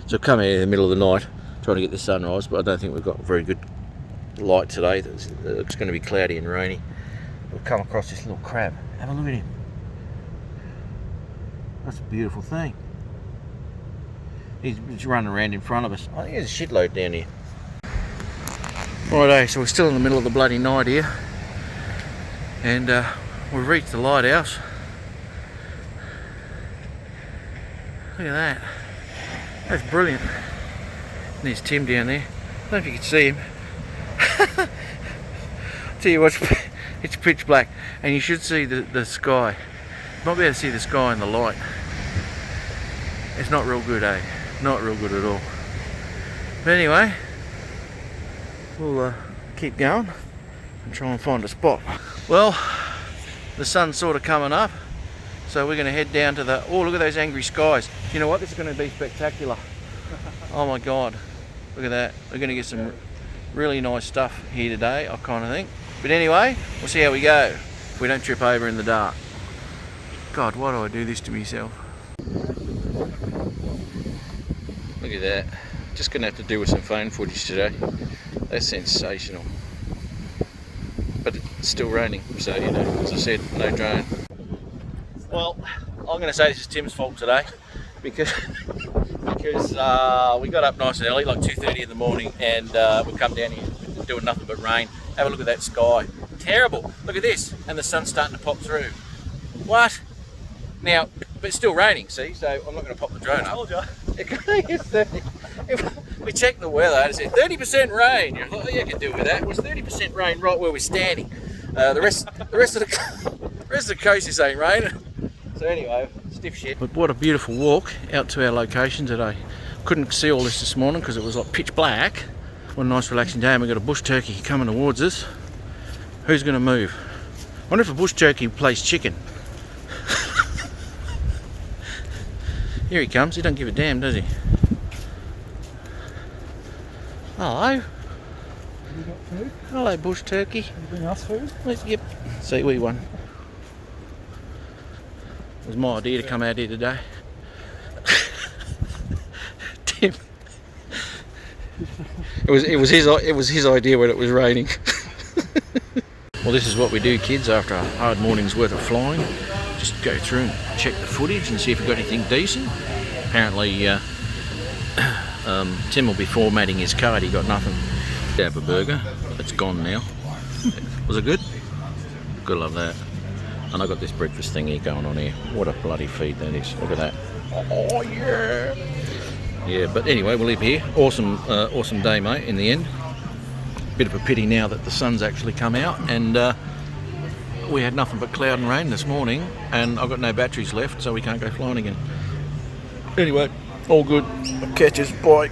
So I've come here in the middle of the night trying to get the sunrise, but I don't think we've got very good light today. It's going to be cloudy and rainy. We've come across this little crab. Have a look at him. That's a beautiful thing. He's running around in front of us. I think there's a shitload down here. Righto, so we're still in the middle of the bloody night here. And we've reached the lighthouse. Look at that. That's brilliant. And there's Tim down there. I don't know if you can see him. Tell you what, it's pitch black. And you should see the sky. You might be able to see the sky in the light. It's not real good, eh? Not real good at all. But anyway, we'll keep going and try and find a spot. Well, the sun's sort of coming up, so we're going to head down to the... Oh, look at those angry skies. You know what? This is going to be spectacular. Oh my God. Look at that. We're going to get some really nice stuff here today, I kind of think. But anyway, we'll see how we go if we don't trip over in the dark. God, why do I do this to myself? Look at that. Just going to have to do with some phone footage today. That's sensational. But it's still raining, so you know, as I said, no drone. Well, I'm going to say this is Tim's fault today because we got up nice and early, like 2:30 in the morning, and we've come down here doing nothing but rain. Have a look at that sky. Terrible. Look at this, and the sun's starting to pop through. What? Now, but it's still raining, see, so I'm not going to pop the drone up. I told you. We checked the weather and it said 30% rain. You thought, oh, yeah, I can deal with that. It was 30% rain right where we're standing. The rest of the coast is ain't raining. So anyway, stiff shit. But what a beautiful walk out to our location today. Couldn't see all this morning because it was like pitch black. What a nice relaxing day, and we've got a bush turkey coming towards us. Who's going to move? I wonder if a bush turkey plays chicken. Here he comes. He don't give a damn, does he? Hello. Have you got food? Hello, bush turkey. Can you bring us food? Yep. See, we won. It was my idea to come out here today. Tim. It was his idea when it was raining. Well, this is what we do, kids, after a hard morning's worth of flying. Just go through and check the footage and see if we've got anything decent. Apparently, Tim will be formatting his card. He got nothing. Have a burger. It's gone now. Was it good? Good, love that. And I got this breakfast thing here going on here. What a bloody feed that is. Look at that. Oh yeah. Yeah, but anyway, we'll leave here. Awesome, awesome day, mate. In the end, bit of a pity now that the sun's actually come out, and we had nothing but cloud and rain this morning, and I've got no batteries left, so we can't go flying again. Anyway, all good. Catch us. Bye.